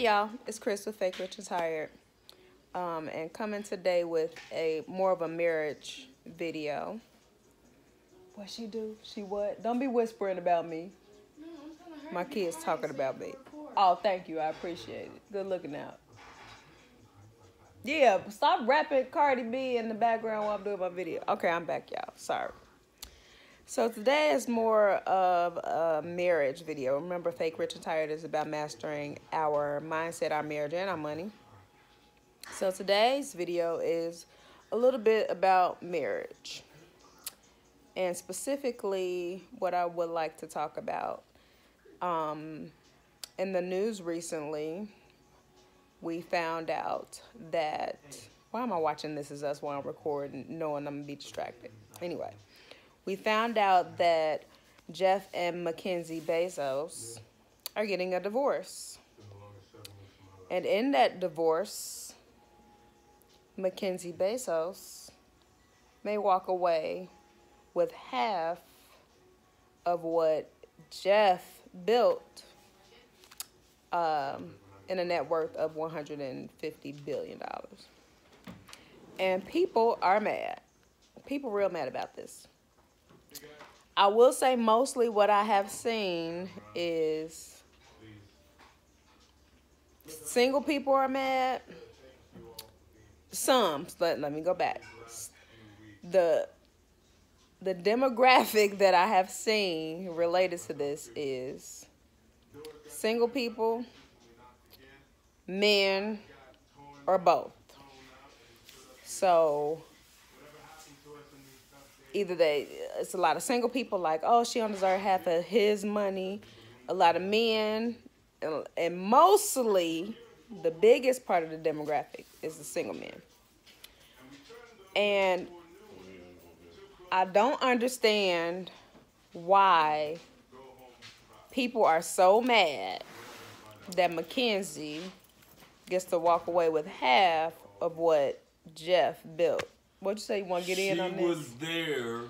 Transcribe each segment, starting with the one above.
Hey y'all, it's Chris with Fake Rich and Tired, and coming today with a more of a marriage video. What she do? She what? Don't be whispering about me. No, I'm trying to hurry. My kids talking about me. Oh, thank you. I appreciate it. Good looking out. Yeah, stop rapping Cardi B in the background while I'm doing my video. Okay, I'm back, y'all. Sorry. So today is more of a marriage video. Remember, Fake Rich and Tired is about mastering our mindset, our marriage, and our money. So today's video is a little bit about marriage. And specifically, what I would like to talk about. In the news recently, we found out that... Why am I watching This Is Us while I'm recording, knowing I'm going to be distracted? Anyway. We found out that Jeff and MacKenzie Bezos are getting a divorce. And in that divorce, MacKenzie Bezos may walk away with half of what Jeff built in a net worth of $150 billion. And people are mad. People real mad about this. I will say mostly what I have seen is single people are mad. Some, let me go back. The demographic that I have seen related to this is single people, men, or both. So either it's a lot of single people like, oh, she don't deserve half of his money. A lot of men, and mostly the biggest part of the demographic is the single men. And I don't understand why people are so mad that MacKenzie gets to walk away with half of what Jeff built. What'd you say? You want to get in on this? She was there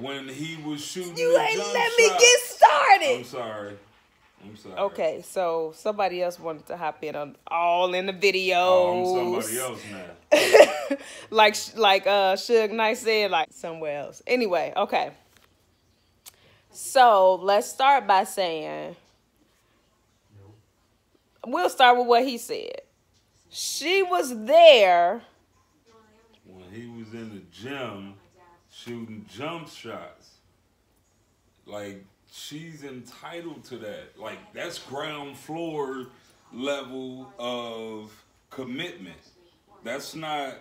when he was shooting You the ain't jump let me shot. get started. I'm sorry. Okay, so somebody else wanted to hop in on all in the videos. Oh, I'm somebody else now. like Suge Knight said, like somewhere else. Anyway, okay. So let's start by saying, we'll start with what he said. She was there When he was in the gym shooting jump shots. Like, she's entitled to that. Like, that's ground floor level of commitment. That's not,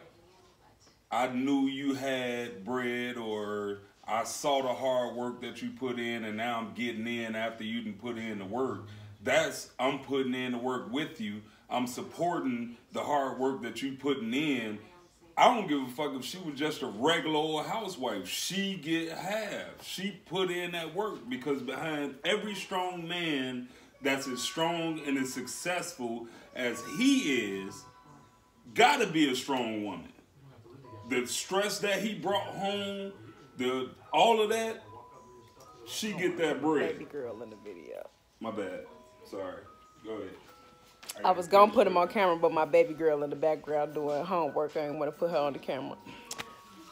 I knew you had bread, or I saw the hard work that you put in and now I'm getting in after you didn't put in the work. That's, I'm putting in the work with you. I'm supporting the hard work that you putting in. I don't give a fuck if she was just a regular old housewife. She get half. She put in that work, because behind every strong man that's as strong and as successful as he is, gotta be a strong woman. The stress that he brought home, all of that, she get that bread. baby girl in the video. My bad. Sorry. Go ahead. I was going to put him on camera, but my baby girl in the background doing homework. I didn't want to put her on the camera.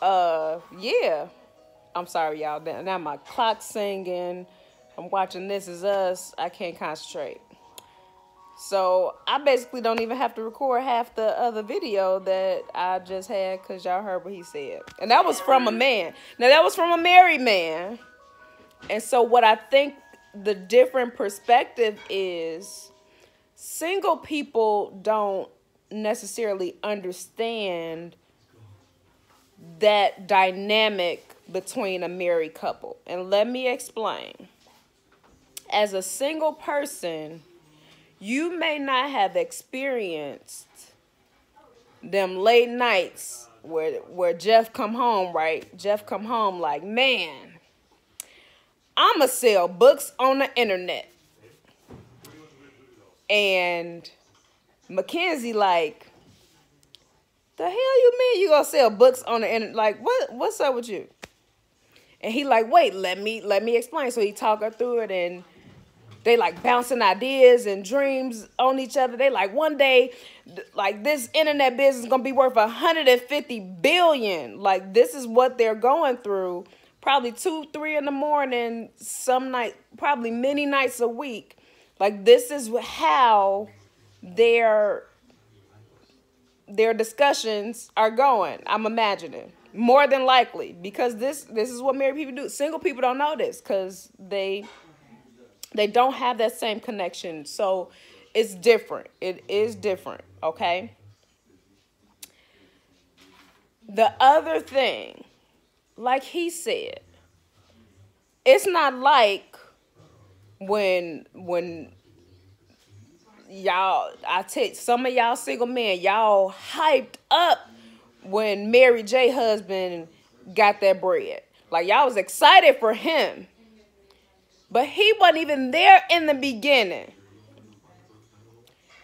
Yeah. I'm sorry, y'all. Now my clock's singing. I'm watching This Is Us. I can't concentrate. So I basically don't even have to record half the other video that I just had, because y'all heard what he said. And that was from a man. Now, that was from a married man. And so what I think the different perspective is, single people don't necessarily understand that dynamic between a married couple. And let me explain. As a single person, you may not have experienced them late nights where Jeff come home, right? Jeff come home like, man, I'ma sell books on the internet. And MacKenzie like, the hell you mean you gonna sell books on the internet? Like, what's up with you? And he like, wait, let me explain. So he talked her through it, and They like bouncing ideas and dreams on each other. They like one day, like this internet business is gonna be worth 150 billion. Like this is what they're going through. Probably 2, 3 in the morning, some night, probably many nights a week. Like this is how their discussions are going. I'm imagining more than likely, because this is what married people do. Single people don't know this because they don't have that same connection. So it's different. It is different. Okay. The other thing, like he said, it's not like when y'all, I take some of y'all single men, y'all hyped up when Mary J husband got that bread. Like y'all was excited for him. But he wasn't even there in the beginning.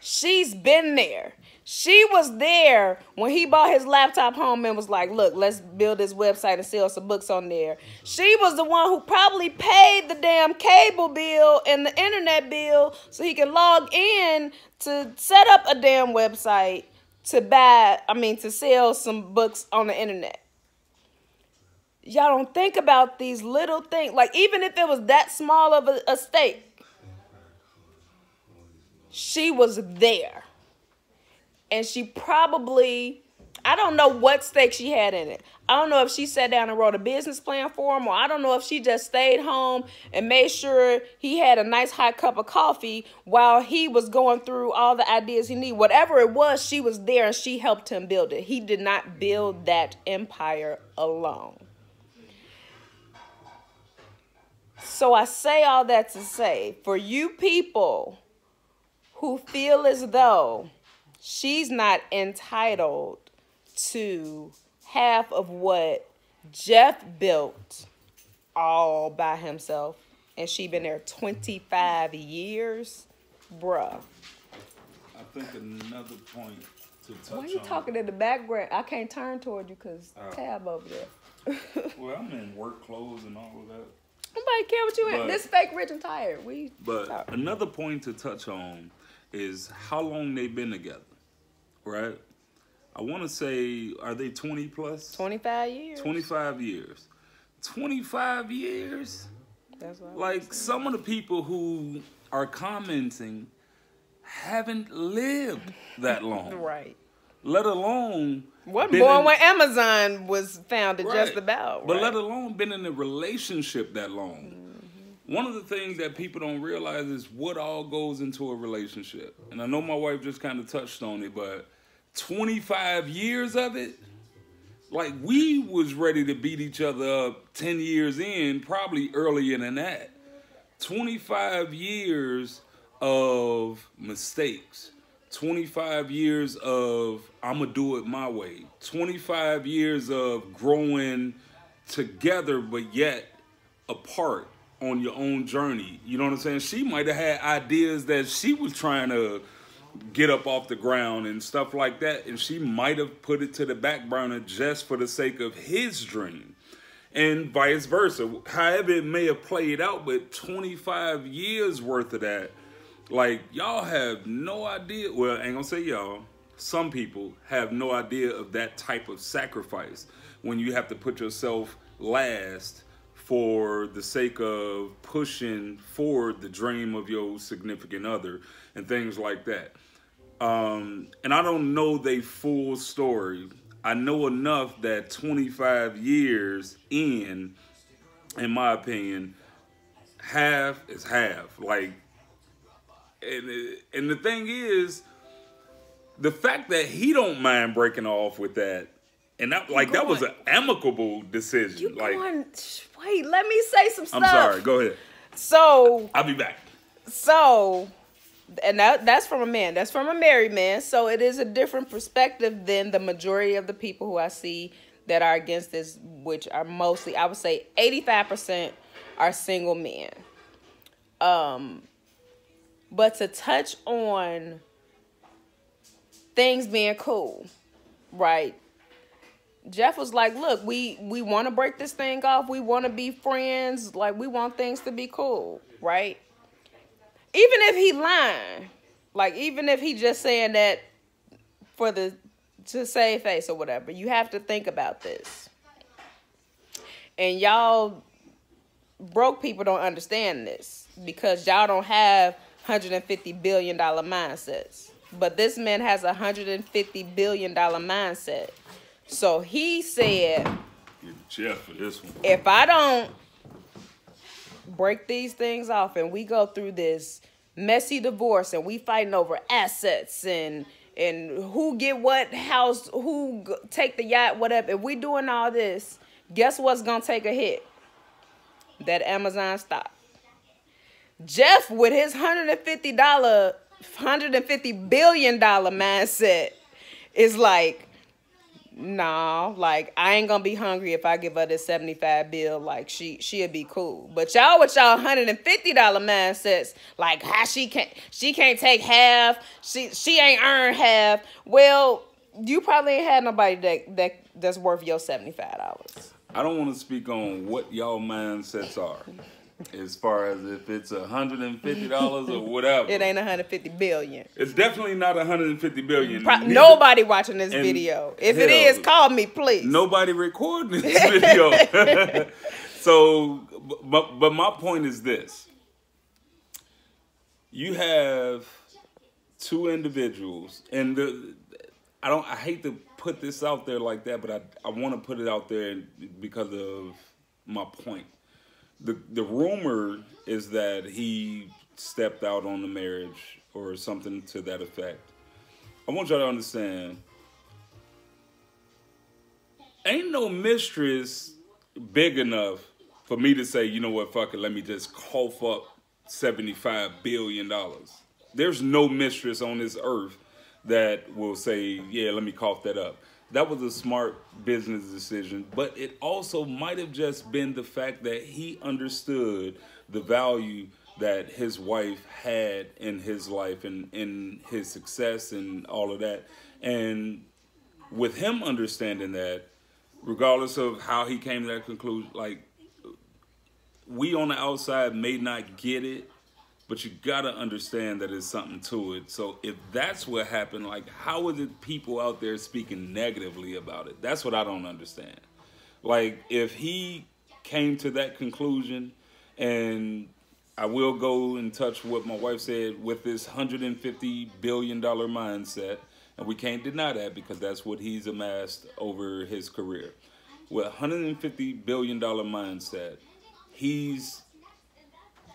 She's been there. She was there when he bought his laptop home and was like, look, let's build this website and sell some books on there. She was the one who probably paid the damn cable bill and the internet bill so he can log in to set up a damn website to sell some books on the internet. Y'all don't think about these little things. Like, even if it was that small of a stake, she was there. And she probably, I don't know what stake she had in it. I don't know if she sat down and wrote a business plan for him, or I don't know if she just stayed home and made sure he had a nice hot cup of coffee while he was going through all the ideas he needed. Whatever it was, she was there and she helped him build it. He did not build that empire alone. So I say all that to say, for you people who feel as though she's not entitled to half of what Jeff built all by himself, and she been there 25 years, bruh. I think another point to touch on. Why are you talking in the background? I can't turn toward you because Tab over there. Well, I'm in work clothes and all of that. Nobody care what you in. This fake rich and tired. Another point to touch on is how long they've been together, right? I want to say, are they 20 plus? 25 years. 25 years. 25 years? That's what like, some of the people who are commenting haven't lived that long. Right. Let alone... Wasn't born when Amazon was founded, right. Just about. But right. let alone been in a relationship that long. Mm-hmm. One of the things that people don't realize is what all goes into a relationship. And I know my wife just kind of touched on it, but 25 years of it, like we was ready to beat each other up 10 years in, probably earlier than that. 25 years of mistakes. 25 years of I'm going to do it my way. 25 years of growing together but yet apart on your own journey. You know what I'm saying? She might have had ideas that she was trying to get up off the ground and stuff like that, and she might have put it to the back burner just for the sake of his dream. And vice versa. However it may have played out, but 25 years worth of that. Like, y'all have no idea. Well, I ain't gonna say y'all. Some people have no idea of that type of sacrifice when you have to put yourself last for the sake of pushing forward the dream of your significant other and things like that. And I don't know the full story. I know enough that 25 years in my opinion, half is half. Like, and the thing is, the fact that he don't mind breaking off with that, and that that was an amicable decision. Wait, let me say some stuff. I'm sorry. Go ahead. So I'll be back. So, and that's from a man. That's from a married man. So it is a different perspective than the majority of the people who I see that are against this, which are mostly, I would say, 85% are single men. But to touch on things being cool, right? Jeff was like, look, we want to break this thing off. We want to be friends. Like, we want things to be cool, right? even if he lying, like even if he just saying that to save face or whatever, you have to think about this. And y'all broke people don't understand this because y'all don't have $150 billion mindsets. But this man has a $150 billion mindset. So he said, Jeff for this one. If I don't break these things off and we go through this messy divorce and we fighting over assets and who get what house, who take the yacht, whatever. If we doing all this, guess what's going to take a hit? That Amazon stock. Jeff, with his $150 billion mindset, is like, no, like, I ain't gonna be hungry if I give her this 75 bill. Like, she'll be cool. But y'all with y'all $150 mindsets, like, how she can't take half, she ain't earned half. Well, you probably ain't had nobody that's worth your $75. I don't want to speak on what y'all mindsets are, as far as if it's $150 or whatever. It ain't $150 billion. It's definitely not $150 billion. Nobody watching this video. If it is, call me, please. Nobody recording this video. So, but my point is this: you have two individuals, and I hate to put this out there like that, but I want to put it out there because of my point. The rumor is that he stepped out on the marriage or something to that effect. I want y'all to understand, ain't no mistress big enough for me to say, you know what, fuck it, let me just cough up $75 billion. There's no mistress on this earth that will say, yeah, let me cough that up. That was a smart business decision, but it also might have just been the fact that he understood the value that his wife had in his life and in his success and all of that. And with him understanding that, regardless of how he came to that conclusion, like, we on the outside may not get it, but you gotta understand that there's something to it. So if that's what happened, like, how is it people out there speaking negatively about it? That's what I don't understand. Like, if he came to that conclusion, and I will go and touch what my wife said with this $150 billion mindset, and we can't deny that because that's what he's amassed over his career. With $150 billion mindset, he's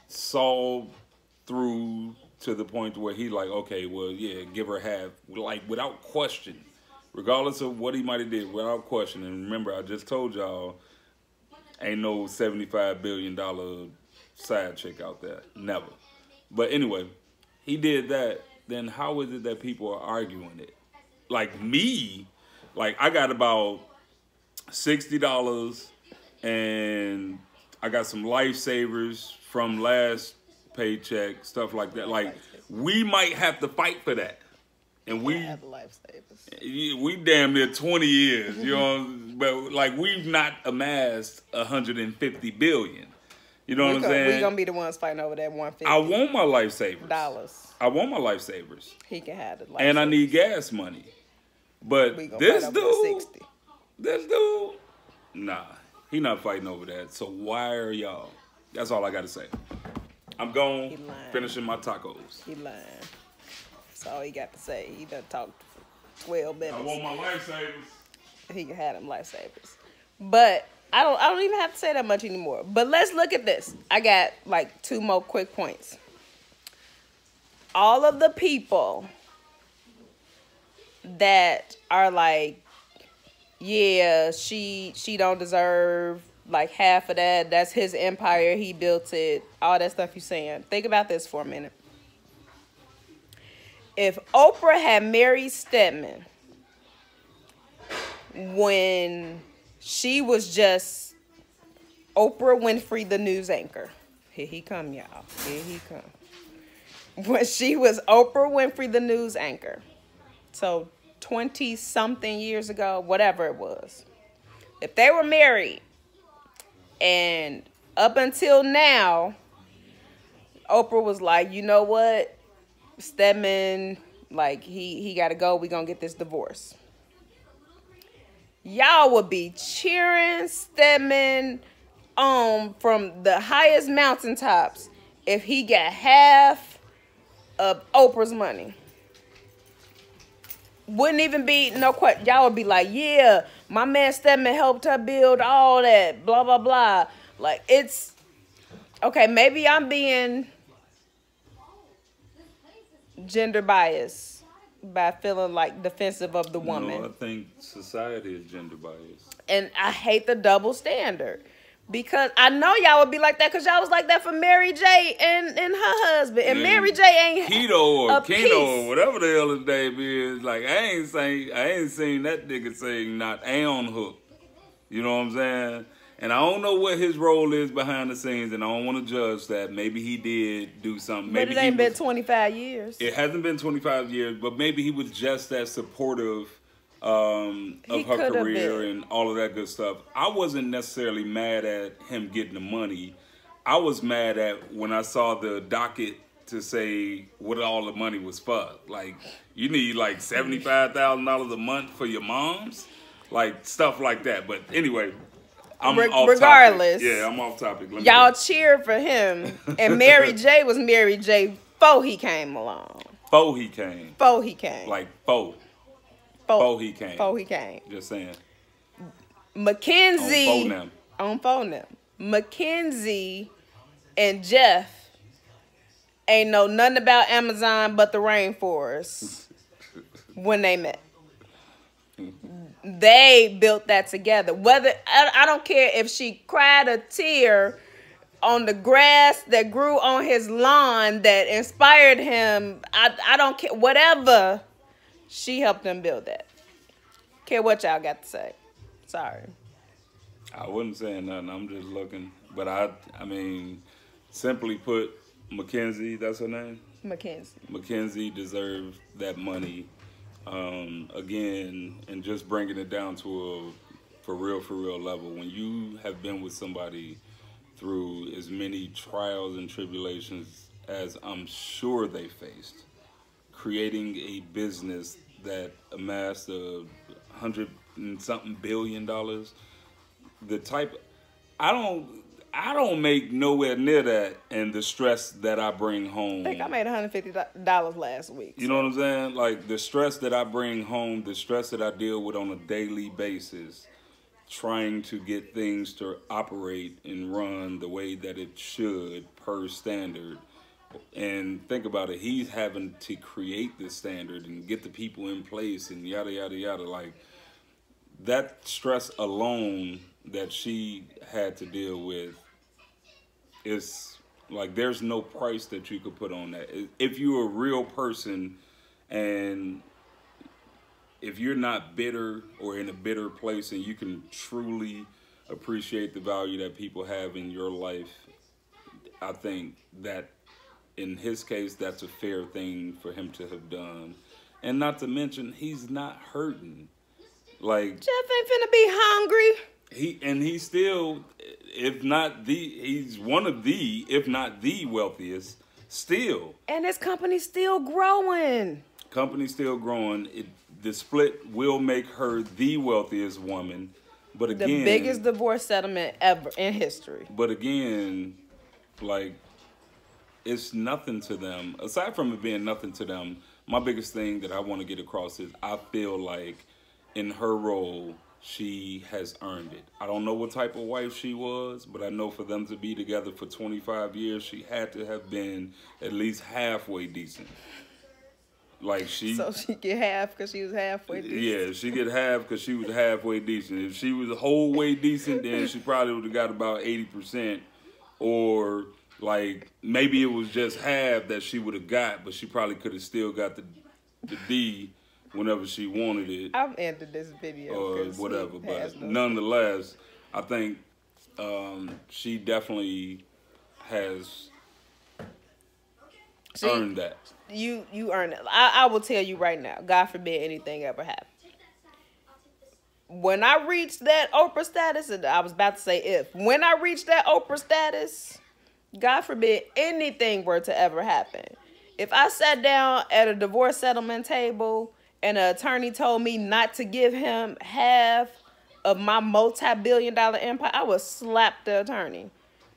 solved through to the point where he like, okay, well, yeah, give her half, like, without question, regardless of what he might have did, without question. And remember, I just told y'all, ain't no $75 billion side chick out there, never. But anyway, he did that. Then how is it that people are arguing it? Like me, like, I got about $60 and I got some lifesavers from last paycheck, stuff like that. Like, we might have to fight for that. And we have lifesavers. We damn near 20 years, you know, but like, we've not amassed 150 billion. You know what I'm saying? We're gonna be the ones fighting over that 150. I want my lifesavers. I want my lifesavers. He can have the lifesavers. And I need gas money. But this dude, nah, he not fighting over that. So why are y'all? That's all I gotta say. I'm going, finishing my tacos. He lying. That's all he got to say. He done talked for 12 minutes. I want my lifesavers. He can have them lifesavers. But I don't even have to say that much anymore. But let's look at this. I got like 2 more quick points. All of the people that are like, yeah, she don't deserve like half of that. That's his empire. He built it. All that stuff you're saying. Think about this for a minute. If Oprah had married Stedman when she was just Oprah Winfrey, the news anchor. Here he come, y'all. Here he come. When she was Oprah Winfrey, the news anchor. So 20-something years ago, whatever it was. If they were married, and up until now, Oprah was like, you know what? Stedman, like, he got to go. We going to get this divorce. Y'all would be cheering Stedman from the highest mountaintops if he got half of Oprah's money. Wouldn't even be no question. Y'all would be like, yeah, my man Stedman helped her build all that, blah, blah, blah. Like, it's, okay, maybe I'm being gender biased by feeling like defensive of the woman. No, I think society is gender biased. And I hate the double standard. Because I know y'all would be like that because y'all was like that for Mary J. and her husband. And Mary J. ain't Keto or piece. Keno or whatever the hell his name is. Like, I ain't seen that nigga sing not on hook. You know what I'm saying? And I don't know what his role is behind the scenes, and I don't want to judge that. Maybe he did do something. Maybe but it ain't been 25 years. It hasn't been 25 years, but maybe he was just as supportive of her career and all of that good stuff. I wasn't necessarily mad at him getting the money. I was mad at when I saw the docket to say what all the money was for. Like, you need like $75,000 a month for your moms? Like, stuff like that. But anyway, I'm off regardless. Topic. Yeah, I'm off topic. Y'all cheered for him. And Mary J. was Mary J. before he came along. Before he came. Before he came. Like, before he came. Before he came. Just saying. MacKenzie. On phone them. MacKenzie and Jeff ain't know nothing about Amazon but the rainforest when they met. They built that together. Whether I don't care if she cried a tear on the grass that grew on his lawn that inspired him. I don't care. Whatever. She helped them build that. Care what y'all got to say. Sorry. I wasn't saying nothing. I'm just looking. But I mean, simply put, MacKenzie, that's her name? MacKenzie deserves that money. Again, and just bringing it down to a for real level. When you have been with somebody through as many trials and tribulations as I'm sure they faced, creating a business that amassed $100 and something billion, the type, I don't make nowhere near that, and the stress that I bring home. I think I made $150 last week. You know what I'm saying? Like, the stress that I bring home, the stress that I deal with on a daily basis, trying to get things to operate and run the way that it should per standard. And think about it, he's having to create the standard and get the people in place and yada, yada, yada. Like, that stress alone that she had to deal with, it's like there's no price that you could put on that. If you're a real person and if you're not bitter or in a bitter place and you can truly appreciate the value that people have in your life, I think that in his case, that's a fair thing for him to have done. And not to mention, he's not hurting. Like, Jeff ain't finna be hungry. He's still, he's one of the, if not the wealthiest, still. And his company's still growing. Company's still growing. The split will make her the wealthiest woman. But again, the biggest divorce settlement ever in history. But again, like, it's nothing to them. Aside from it being nothing to them, my biggest thing that I want to get across is I feel like in her role, she has earned it. I don't know what type of wife she was, but I know for them to be together for 25 years, she had to have been at least halfway decent. Like, so she get half because she was halfway decent? Yeah, she get half because she was halfway decent. If she was a whole way decent, then she probably would have got about 80%. Or, like, maybe it was just half that she would have got, but she probably could have still got the D whenever she wanted it. I've ended this video. Or whatever. But nonetheless, I think she definitely has earned that. You earned it. I will tell you right now, God forbid anything ever happens. When I reached that Oprah status, and I was about to say if. When I reached that Oprah status, God forbid anything were to ever happen. If I sat down at a divorce settlement table and an attorney told me not to give him half of my multi-billion-dollar empire, I would slap the attorney.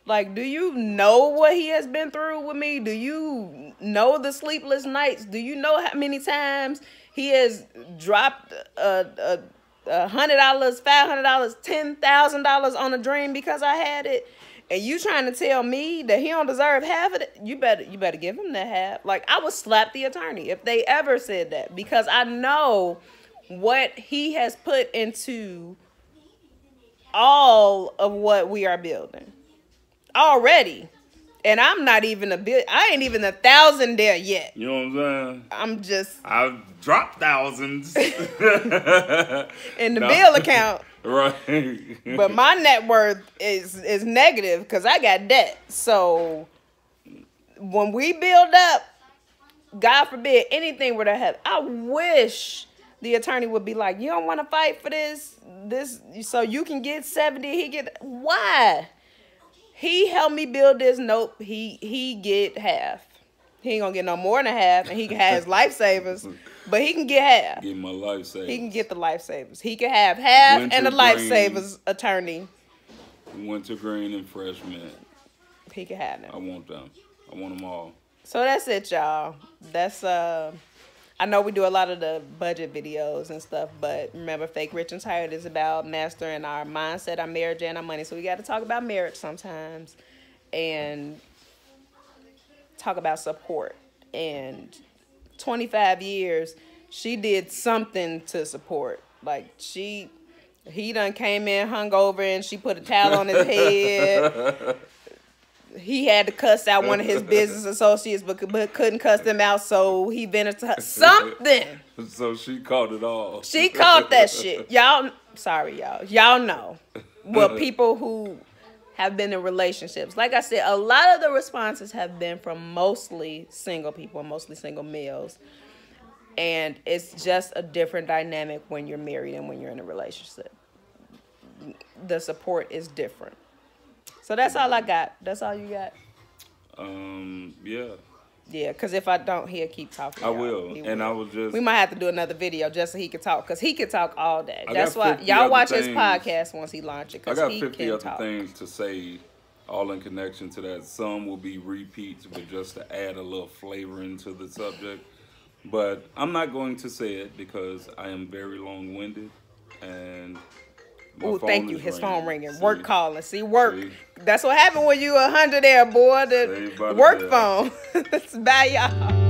Like, do you know what he has been through with me? Do you know the sleepless nights? Do you know how many times he has dropped $100, $500, $10,000 on a dream because I had it? And you trying to tell me that he don't deserve half of it? You better give him that half. Like, I would slap the attorney if they ever said that, because I know what he has put into all of what we are building already. And I'm not even I ain't even 1,000 there yet. You know what I'm saying? I've dropped thousands in the bill account. Right. But my net worth is negative because I got debt. So when we build up, God forbid anything were to happen, I wish the attorney would be like, you don't want to fight for this so you can get 70. Why? He helped me build this. Nope. He get half. He ain't gonna get no more than half, and he can have his lifesavers, but he can get half. Get my lifesavers. He can get the lifesavers. He can have half Winter and the green, lifesavers attorney. Wintergreen and Fresh Mint. He can have them. I want them. I want them all. So that's it, y'all. That's I know we do a lot of the budget videos and stuff, but remember, Fake Rich and Tired is about mastering our mindset, our marriage, and our money. So we got to talk about marriage sometimes and talk about support. And 25 years, she did something to support. Like, he done came in hungover and she put a towel on his head. He had to cuss out one of his business associates, but couldn't cuss them out, so he vented to her. Something. So she caught it all. She caught that shit. Y'all, sorry, y'all. Y'all know what people who have been in relationships. Like I said, a lot of the responses have been from mostly single people, mostly single males. And it's just a different dynamic when you're married and when you're in a relationship. The support is different. So that's all I got. That's all you got? Yeah. Yeah, because if I don't, he'll keep talking. I will. And I was just... We might have to do another video just so he can talk, because he can talk all day. That's why y'all watch his podcast once he launches it, because he can talk. I got 50 other things to say, all in connection to that. Some will be repeats, but just to add a little flavor into the subject. But I'm not going to say it because I am very long-winded, and... Oh, thank you. His phone ringing. Work calling. See, work. See? That's what happened when you 100 there, boy. The work phone. Bye, y'all.